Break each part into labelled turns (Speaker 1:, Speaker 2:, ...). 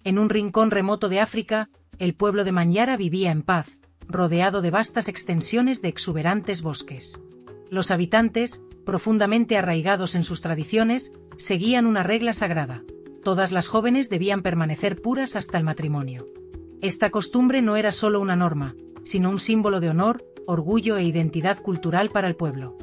Speaker 1: En un rincón remoto de África, el pueblo de Manyara vivía en paz, rodeado de vastas extensiones de exuberantes bosques. Los habitantes, profundamente arraigados en sus tradiciones, seguían una regla sagrada: todas las jóvenes debían permanecer puras hasta el matrimonio. Esta costumbre no era solo una norma, sino un símbolo de honor, orgullo e identidad cultural para el pueblo.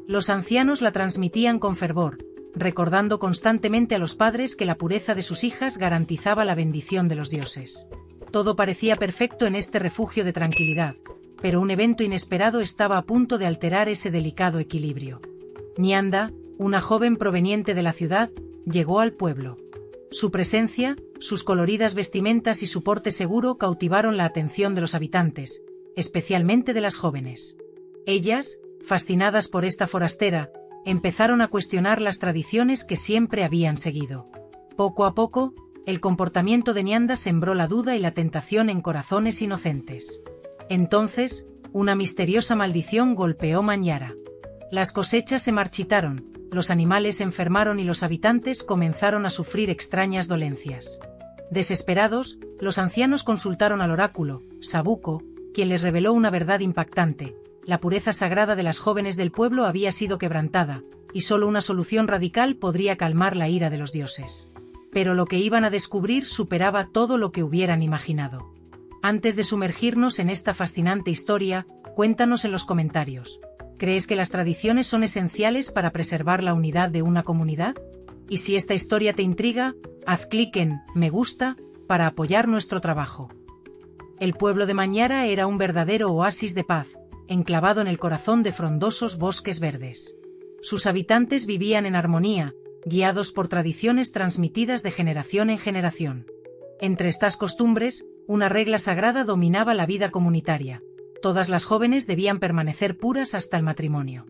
Speaker 1: Los ancianos la transmitían con fervor, recordando constantemente a los padres que la pureza de sus hijas garantizaba la bendición de los dioses. Todo parecía perfecto en este refugio de tranquilidad, pero un evento inesperado estaba a punto de alterar ese delicado equilibrio. Nyanda, una joven proveniente de la ciudad, llegó al pueblo. Su presencia, sus coloridas vestimentas y su porte seguro cautivaron la atención de los habitantes, especialmente de las jóvenes. Ellas, fascinadas por esta forastera, empezaron a cuestionar las tradiciones que siempre habían seguido. Poco a poco, el comportamiento de Nyanda sembró la duda y la tentación en corazones inocentes. Entonces, una misteriosa maldición golpeó Manyara. Las cosechas se marchitaron, los animales se enfermaron y los habitantes comenzaron a sufrir extrañas dolencias. Desesperados, los ancianos consultaron al oráculo, Sabuko, quien les reveló una verdad impactante: la pureza sagrada de las jóvenes del pueblo había sido quebrantada, y solo una solución radical podría calmar la ira de los dioses. Pero lo que iban a descubrir superaba todo lo que hubieran imaginado. Antes de sumergirnos en esta fascinante historia, cuéntanos en los comentarios: ¿crees que las tradiciones son esenciales para preservar la unidad de una comunidad? Y si esta historia te intriga, haz clic en me gusta para apoyar nuestro trabajo. El pueblo de Manyara era un verdadero oasis de paz, enclavado en el corazón de frondosos bosques verdes. Sus habitantes vivían en armonía, guiados por tradiciones transmitidas de generación en generación. Entre estas costumbres, una regla sagrada dominaba la vida comunitaria: todas las jóvenes debían permanecer puras hasta el matrimonio.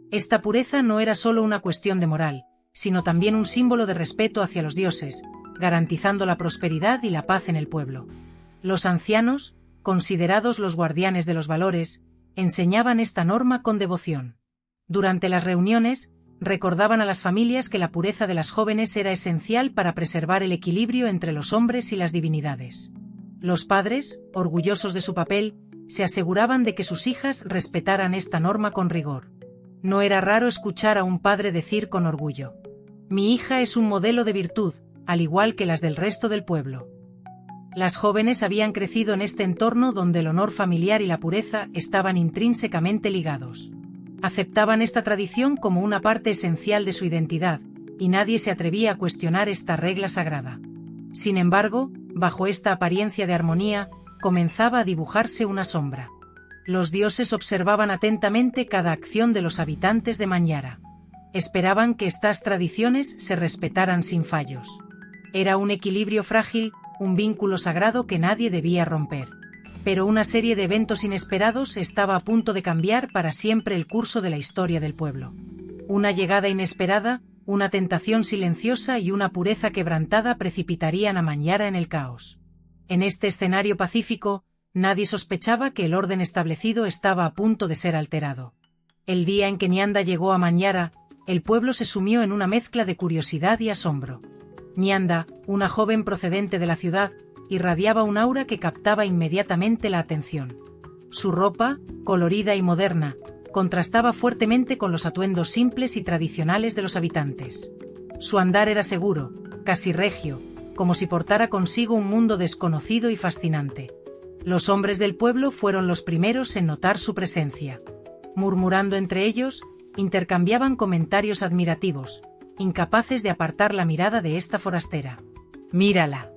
Speaker 1: Esta pureza no era solo una cuestión de moral, sino también un símbolo de respeto hacia los dioses, garantizando la prosperidad y la paz en el pueblo. Los ancianos, considerados los guardianes de los valores, enseñaban esta norma con devoción. Durante las reuniones, recordaban a las familias que la pureza de las jóvenes era esencial para preservar el equilibrio entre los hombres y las divinidades. Los padres, orgullosos de su papel, se aseguraban de que sus hijas respetaran esta norma con rigor. No era raro escuchar a un padre decir con orgullo: «Mi hija es un modelo de virtud, al igual que las del resto del pueblo». Las jóvenes habían crecido en este entorno donde el honor familiar y la pureza estaban intrínsecamente ligados. Aceptaban esta tradición como una parte esencial de su identidad, y nadie se atrevía a cuestionar esta regla sagrada. Sin embargo, bajo esta apariencia de armonía, comenzaba a dibujarse una sombra. Los dioses observaban atentamente cada acción de los habitantes de Manyara. Esperaban que estas tradiciones se respetaran sin fallos. Era un equilibrio frágil, un vínculo sagrado que nadie debía romper. Pero una serie de eventos inesperados estaba a punto de cambiar para siempre el curso de la historia del pueblo. Una llegada inesperada, una tentación silenciosa y una pureza quebrantada precipitarían a Manyara en el caos. En este escenario pacífico, nadie sospechaba que el orden establecido estaba a punto de ser alterado. El día en que Nyanda llegó a Manyara, el pueblo se sumió en una mezcla de curiosidad y asombro. Nyanda, una joven procedente de la ciudad, irradiaba un aura que captaba inmediatamente la atención. Su ropa, colorida y moderna, contrastaba fuertemente con los atuendos simples y tradicionales de los habitantes. Su andar era seguro, casi regio, como si portara consigo un mundo desconocido y fascinante. Los hombres del pueblo fueron los primeros en notar su presencia. Murmurando entre ellos, intercambiaban comentarios admirativos, incapaces de apartar la mirada de esta forastera. «Mírala.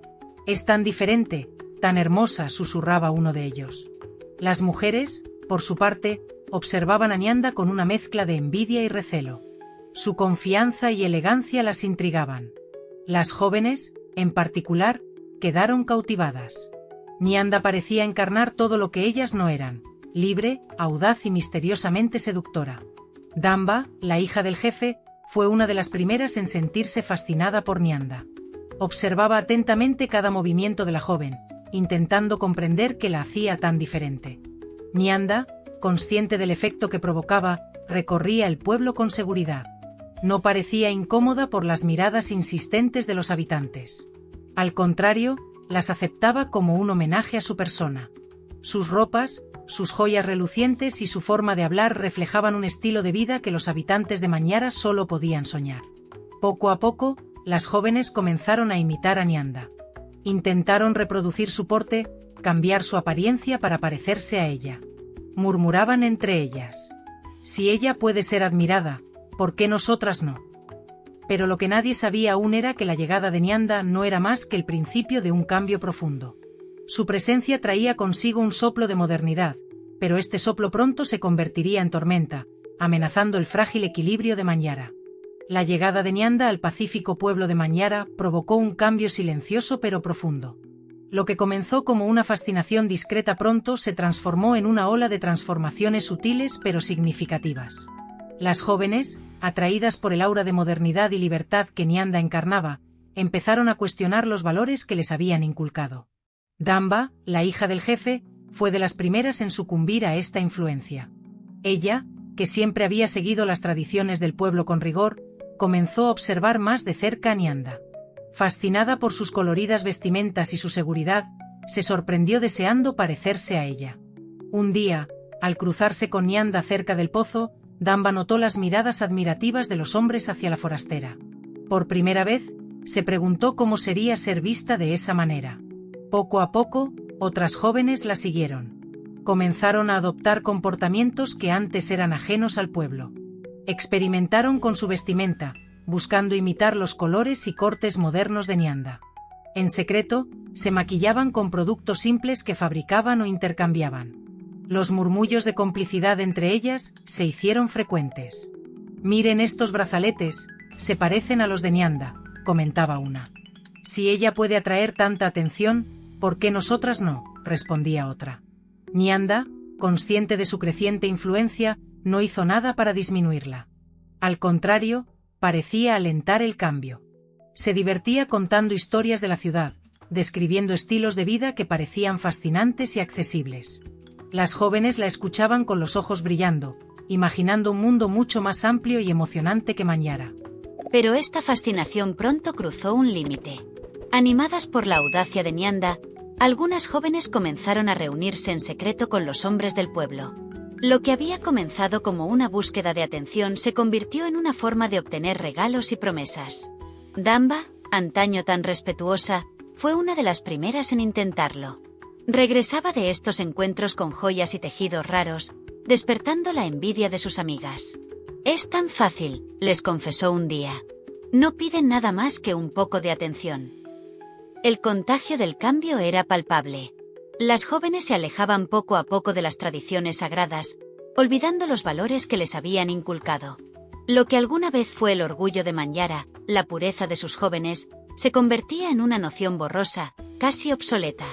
Speaker 1: Es tan diferente, tan hermosa», susurraba uno de ellos. Las mujeres, por su parte, observaban a Nyanda con una mezcla de envidia y recelo. Su confianza y elegancia las intrigaban. Las jóvenes, en particular, quedaron cautivadas. Nyanda parecía encarnar todo lo que ellas no eran: libre, audaz y misteriosamente seductora. Damba, la hija del jefe, fue una de las primeras en sentirse fascinada por Nyanda. Observaba atentamente cada movimiento de la joven, intentando comprender qué la hacía tan diferente. Nyanda, consciente del efecto que provocaba, recorría el pueblo con seguridad. No parecía incómoda por las miradas insistentes de los habitantes. Al contrario, las aceptaba como un homenaje a su persona. Sus ropas, sus joyas relucientes y su forma de hablar reflejaban un estilo de vida que los habitantes de Manyara solo podían soñar. Poco a poco, las jóvenes comenzaron a imitar a Nyanda. Intentaron reproducir su porte, cambiar su apariencia para parecerse a ella. Murmuraban entre ellas: si ella puede ser admirada, ¿por qué nosotras no? Pero lo que nadie sabía aún era que la llegada de Nyanda no era más que el principio de un cambio profundo. Su presencia traía consigo un soplo de modernidad, pero este soplo pronto se convertiría en tormenta, amenazando el frágil equilibrio de Manyara. La llegada de Nyanda al pacífico pueblo de Manyara provocó un cambio silencioso pero profundo. Lo que comenzó como una fascinación discreta pronto se transformó en una ola de transformaciones sutiles pero significativas. Las jóvenes, atraídas por el aura de modernidad y libertad que Nyanda encarnaba, empezaron a cuestionar los valores que les habían inculcado. Damba, la hija del jefe, fue de las primeras en sucumbir a esta influencia. Ella, que siempre había seguido las tradiciones del pueblo con rigor, comenzó a observar más de cerca a Nyanda. Fascinada por sus coloridas vestimentas y su seguridad, se sorprendió deseando parecerse a ella. Un día, al cruzarse con Nyanda cerca del pozo, Damba notó las miradas admirativas de los hombres hacia la forastera. Por primera vez, se preguntó cómo sería ser vista de esa manera. Poco a poco, otras jóvenes la siguieron. Comenzaron a adoptar comportamientos que antes eran ajenos al pueblo. Experimentaron con su vestimenta, buscando imitar los colores y cortes modernos de Nyanda. En secreto, se maquillaban con productos simples que fabricaban o intercambiaban. Los murmullos de complicidad entre ellas se hicieron frecuentes. «Miren estos brazaletes, se parecen a los de Nyanda», comentaba una. «Si ella puede atraer tanta atención, ¿por qué nosotras no?», respondía otra. Nyanda, consciente de su creciente influencia, no hizo nada para disminuirla. Al contrario, parecía alentar el cambio. Se divertía contando historias de la ciudad, describiendo estilos de vida que parecían fascinantes y accesibles. Las jóvenes la escuchaban con los ojos brillando, imaginando un mundo mucho más amplio y emocionante que Manyara.
Speaker 2: Pero esta fascinación pronto cruzó un límite. Animadas por la audacia de Nyanda, algunas jóvenes comenzaron a reunirse en secreto con los hombres del pueblo. Lo que había comenzado como una búsqueda de atención se convirtió en una forma de obtener regalos y promesas. Damba, antaño tan respetuosa, fue una de las primeras en intentarlo. Regresaba de estos encuentros con joyas y tejidos raros, despertando la envidia de sus amigas. «Es tan fácil», les confesó un día. «No piden nada más que un poco de atención». El contagio del cambio era palpable. Las jóvenes se alejaban poco a poco de las tradiciones sagradas, olvidando los valores que les habían inculcado. Lo que alguna vez fue el orgullo de Manyara, la pureza de sus jóvenes, se convertía en una noción borrosa, casi obsoleta.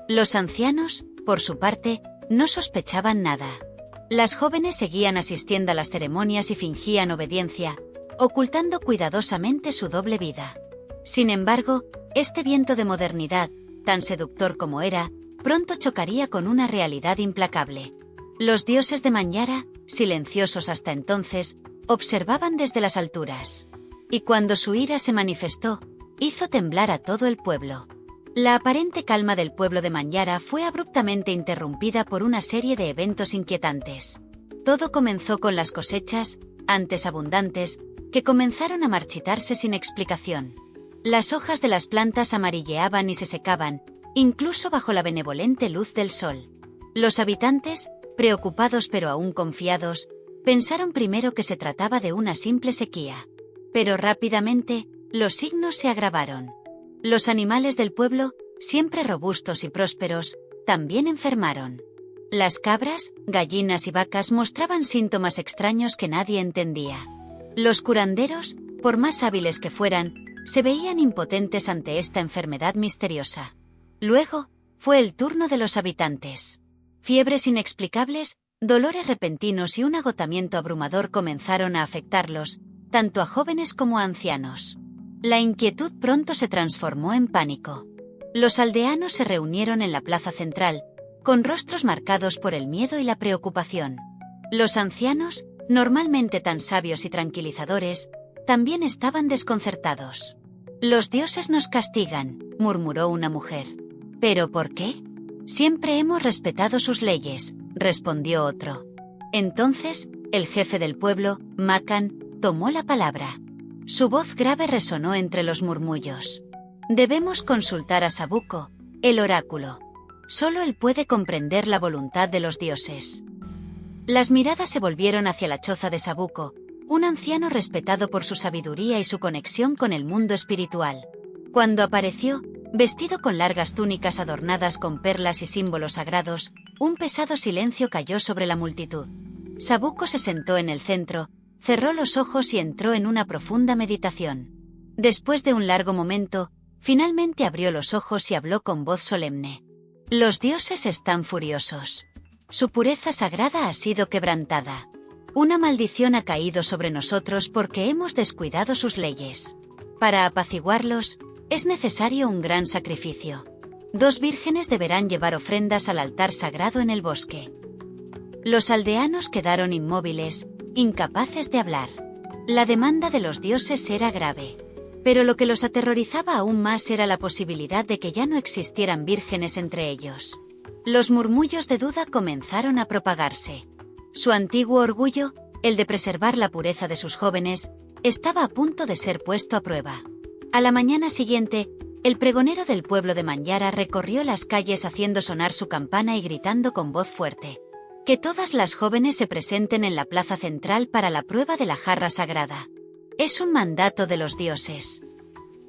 Speaker 2: Los ancianos, por su parte, no sospechaban nada. Las jóvenes seguían asistiendo a las ceremonias y fingían obediencia, ocultando cuidadosamente su doble vida. Sin embargo, este viento de modernidad, tan seductor como era, pronto chocaría con una realidad implacable. Los dioses de Manyara, silenciosos hasta entonces, observaban desde las alturas. Y cuando su ira se manifestó, hizo temblar a todo el pueblo. La aparente calma del pueblo de Manyara fue abruptamente interrumpida por una serie de eventos inquietantes. Todo comenzó con las cosechas, antes abundantes, que comenzaron a marchitarse sin explicación. Las hojas de las plantas amarilleaban y se secaban, incluso bajo la benevolente luz del sol. Los habitantes, preocupados pero aún confiados, pensaron primero que se trataba de una simple sequía. Pero rápidamente, los signos se agravaron. Los animales del pueblo, siempre robustos y prósperos, también enfermaron. Las cabras, gallinas y vacas mostraban síntomas extraños que nadie entendía. Los curanderos, por más hábiles que fueran, se veían impotentes ante esta enfermedad misteriosa. Luego, fue el turno de los habitantes. Fiebres inexplicables, dolores repentinos y un agotamiento abrumador comenzaron a afectarlos, tanto a jóvenes como a ancianos. La inquietud pronto se transformó en pánico. Los aldeanos se reunieron en la plaza central, con rostros marcados por el miedo y la preocupación. Los ancianos, normalmente tan sabios y tranquilizadores, también estaban desconcertados. Los dioses nos castigan, murmuró una mujer. ¿Pero por qué? Siempre hemos respetado sus leyes, respondió otro. Entonces, el jefe del pueblo, Makan, tomó la palabra. Su voz grave resonó entre los murmullos. Debemos consultar a Sabuko, el oráculo. Solo él puede comprender la voluntad de los dioses. Las miradas se volvieron hacia la choza de Sabuko, un anciano respetado por su sabiduría y su conexión con el mundo espiritual. Cuando apareció, vestido con largas túnicas adornadas con perlas y símbolos sagrados, un pesado silencio cayó sobre la multitud. Sabuko se sentó en el centro, cerró los ojos y entró en una profunda meditación. Después de un largo momento, finalmente abrió los ojos y habló con voz solemne. Los dioses están furiosos. Su pureza sagrada ha sido quebrantada. Una maldición ha caído sobre nosotros porque hemos descuidado sus leyes. Para apaciguarlos, es necesario un gran sacrificio. 2 vírgenes deberán llevar ofrendas al altar sagrado en el bosque. Los aldeanos quedaron inmóviles, incapaces de hablar. La demanda de los dioses era grave. Pero lo que los aterrorizaba aún más era la posibilidad de que ya no existieran vírgenes entre ellos. Los murmullos de duda comenzaron a propagarse. Su antiguo orgullo, el de preservar la pureza de sus jóvenes, estaba a punto de ser puesto a prueba. A la mañana siguiente, el pregonero del pueblo de Manyara recorrió las calles haciendo sonar su campana y gritando con voz fuerte: que todas las jóvenes se presenten en la plaza central para la prueba de la jarra sagrada. Es un mandato de los dioses.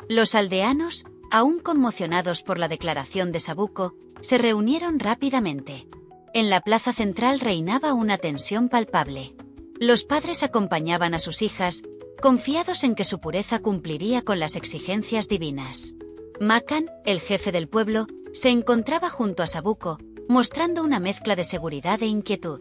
Speaker 2: Los aldeanos, aún conmocionados por la declaración de Sabuko, se reunieron rápidamente. En la plaza central reinaba una tensión palpable. Los padres acompañaban a sus hijas, confiados en que su pureza cumpliría con las exigencias divinas. Makan, el jefe del pueblo, se encontraba junto a Sabuko, mostrando una mezcla de seguridad e inquietud.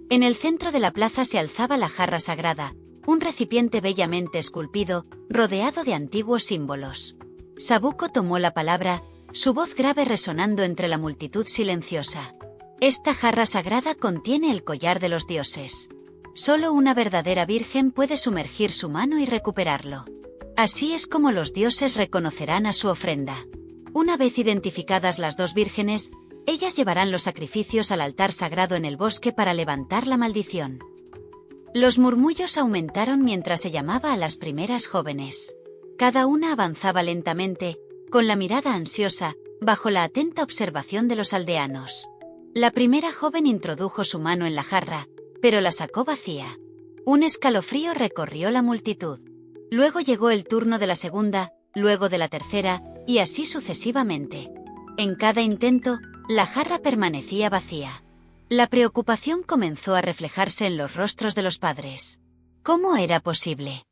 Speaker 2: En el centro de la plaza se alzaba la jarra sagrada, un recipiente bellamente esculpido, rodeado de antiguos símbolos. Sabuko tomó la palabra, su voz grave resonando entre la multitud silenciosa. Esta jarra sagrada contiene el collar de los dioses. Solo una verdadera virgen puede sumergir su mano y recuperarlo. Así es como los dioses reconocerán a su ofrenda. Una vez identificadas las 2 vírgenes, ellas llevarán los sacrificios al altar sagrado en el bosque para levantar la maldición. Los murmullos aumentaron mientras se llamaba a las primeras jóvenes. Cada una avanzaba lentamente, con la mirada ansiosa, bajo la atenta observación de los aldeanos. La primera joven introdujo su mano en la jarra, pero la sacó vacía. Un escalofrío recorrió la multitud. Luego llegó el turno de la segunda, luego de la tercera, y así sucesivamente. En cada intento, la jarra permanecía vacía. La preocupación comenzó a reflejarse en los rostros de los padres. ¿Cómo era posible?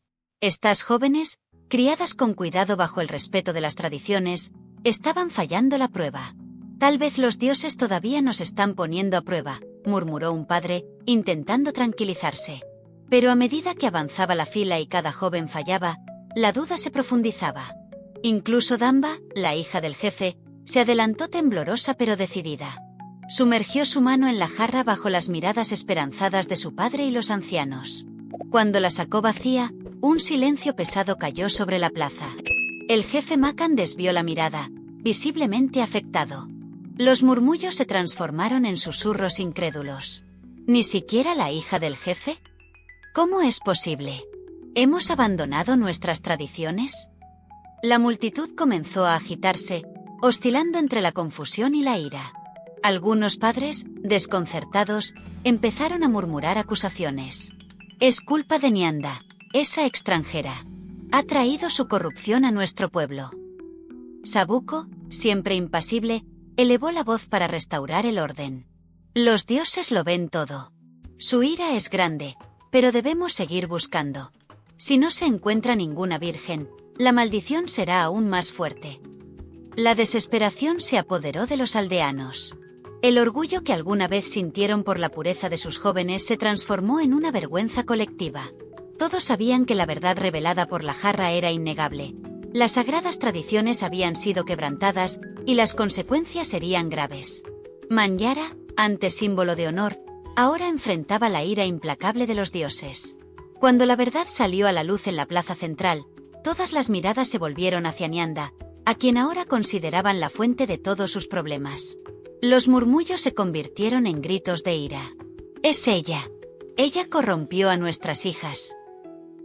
Speaker 2: Estas jóvenes, criadas con cuidado bajo el respeto de las tradiciones, estaban fallando la prueba. Tal vez los dioses todavía nos están poniendo a prueba, murmuró un padre, intentando tranquilizarse. Pero a medida que avanzaba la fila y cada joven fallaba, la duda se profundizaba. Incluso Damba, la hija del jefe, se adelantó temblorosa pero decidida. Sumergió su mano en la jarra bajo las miradas esperanzadas de su padre y los ancianos. Cuando la sacó vacía, un silencio pesado cayó sobre la plaza. El jefe Makan desvió la mirada, visiblemente afectado. Los murmullos se transformaron en susurros incrédulos. ¿Ni siquiera la hija del jefe? ¿Cómo es posible? ¿Hemos abandonado nuestras tradiciones? La multitud comenzó a agitarse, oscilando entre la confusión y la ira. Algunos padres, desconcertados, empezaron a murmurar acusaciones. Es culpa de Nyanda, esa extranjera. Ha traído su corrupción a nuestro pueblo. Sabuko, siempre impasible, elevó la voz para restaurar el orden. Los dioses lo ven todo. Su ira es grande, pero debemos seguir buscando. Si no se encuentra ninguna virgen, la maldición será aún más fuerte. La desesperación se apoderó de los aldeanos. El orgullo que alguna vez sintieron por la pureza de sus jóvenes se transformó en una vergüenza colectiva. Todos sabían que la verdad revelada por la jarra era innegable. Las sagradas tradiciones habían sido quebrantadas, y las consecuencias serían graves. Manyara, antes símbolo de honor, ahora enfrentaba la ira implacable de los dioses. Cuando la verdad salió a la luz en la plaza central, Todas las miradas se volvieron hacia Nianda, a quien ahora consideraban la fuente de todos sus problemas. Los murmullos se convirtieron en gritos de ira. «Es ella. Ella corrompió a nuestras hijas.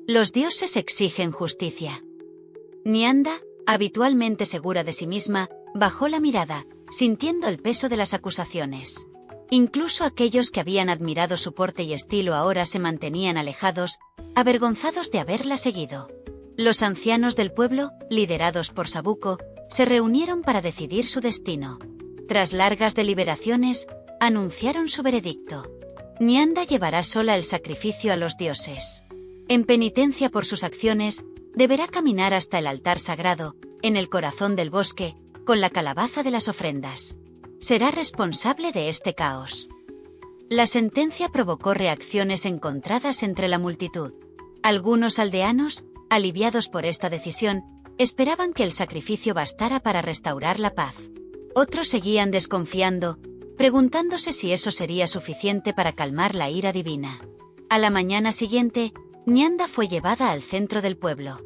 Speaker 2: Los dioses exigen justicia». Nianda, habitualmente segura de sí misma, bajó la mirada, sintiendo el peso de las acusaciones. Incluso aquellos que habían admirado su porte y estilo ahora se mantenían alejados, avergonzados de haberla seguido. Los ancianos del pueblo, liderados por Sabuko, se reunieron para decidir su destino. Tras largas deliberaciones, anunciaron su veredicto. Nianda llevará sola el sacrificio a los dioses. En penitencia por sus acciones, deberá caminar hasta el altar sagrado, en el corazón del bosque, con la calabaza de las ofrendas. Será responsable de este caos. La sentencia provocó reacciones encontradas entre la multitud. Algunos aldeanos, aliviados por esta decisión, esperaban que el sacrificio bastara para restaurar la paz. Otros seguían desconfiando, preguntándose si eso sería suficiente para calmar la ira divina. A la mañana siguiente, Nianda fue llevada al centro del pueblo.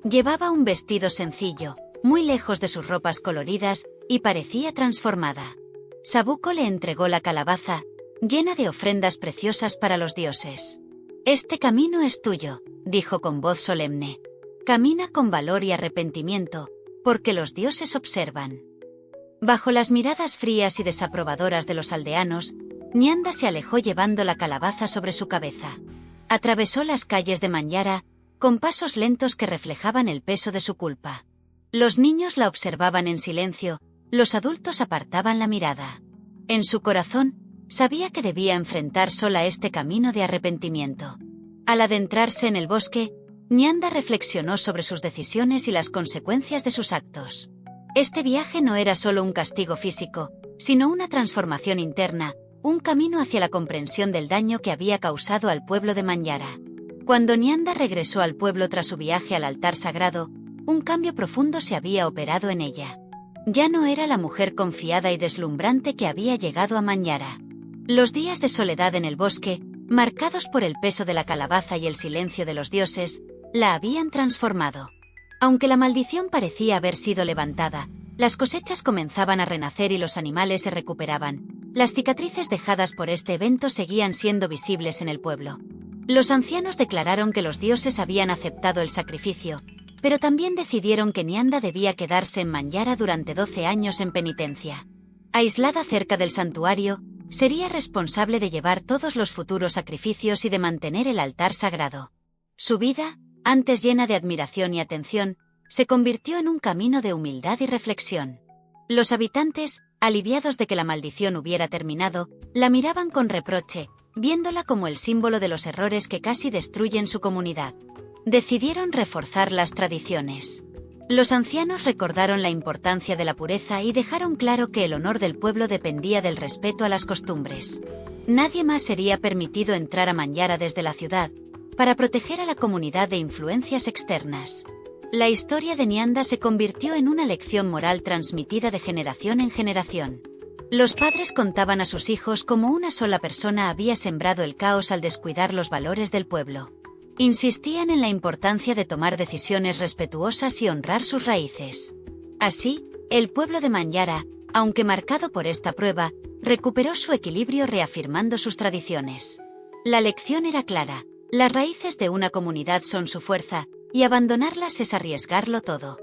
Speaker 2: Llevaba un vestido sencillo, muy lejos de sus ropas coloridas, y parecía transformada. Sabuko le entregó la calabaza, llena de ofrendas preciosas para los dioses. «Este camino es tuyo», dijo con voz solemne. «Camina con valor y arrepentimiento, porque los dioses observan». Bajo las miradas frías y desaprobadoras de los aldeanos, Nianda se alejó llevando la calabaza sobre su cabeza. Atravesó las calles de Manyara, con pasos lentos que reflejaban el peso de su culpa. Los niños la observaban en silencio, los adultos apartaban la mirada. En su corazón, sabía que debía enfrentar sola este camino de arrepentimiento. Al adentrarse en el bosque, Nianda reflexionó sobre sus decisiones y las consecuencias de sus actos. Este viaje no era solo un castigo físico, sino una transformación interna, un camino hacia la comprensión del daño que había causado al pueblo de Manyara. Cuando Nianda regresó al pueblo tras su viaje al altar sagrado, un cambio profundo se había operado en ella. Ya no era la mujer confiada y deslumbrante que había llegado a Manyara. Los días de soledad en el bosque, marcados por el peso de la calabaza y el silencio de los dioses, la habían transformado. Aunque la maldición parecía haber sido levantada, las cosechas comenzaban a renacer y los animales se recuperaban. Las cicatrices dejadas por este evento seguían siendo visibles en el pueblo. Los ancianos declararon que los dioses habían aceptado el sacrificio, pero también decidieron que Nianda debía quedarse en Manyara durante 12 años en penitencia. Aislada cerca del santuario, sería responsable de llevar todos los futuros sacrificios y de mantener el altar sagrado. Su vida, antes llena de admiración y atención, se convirtió en un camino de humildad y reflexión. Los habitantes, aliviados de que la maldición hubiera terminado, la miraban con reproche, viéndola como el símbolo de los errores que casi destruyen su comunidad. Decidieron reforzar las tradiciones. Los ancianos recordaron la importancia de la pureza y dejaron claro que el honor del pueblo dependía del respeto a las costumbres. Nadie más sería permitido entrar a Manyara desde la ciudad, para proteger a la comunidad de influencias externas. La historia de Nianda se convirtió en una lección moral transmitida de generación en generación. Los padres contaban a sus hijos cómo una sola persona había sembrado el caos al descuidar los valores del pueblo. Insistían en la importancia de tomar decisiones respetuosas y honrar sus raíces. Así, el pueblo de Manyara, aunque marcado por esta prueba, recuperó su equilibrio reafirmando sus tradiciones. La lección era clara: las raíces de una comunidad son su fuerza, y abandonarlas es arriesgarlo todo.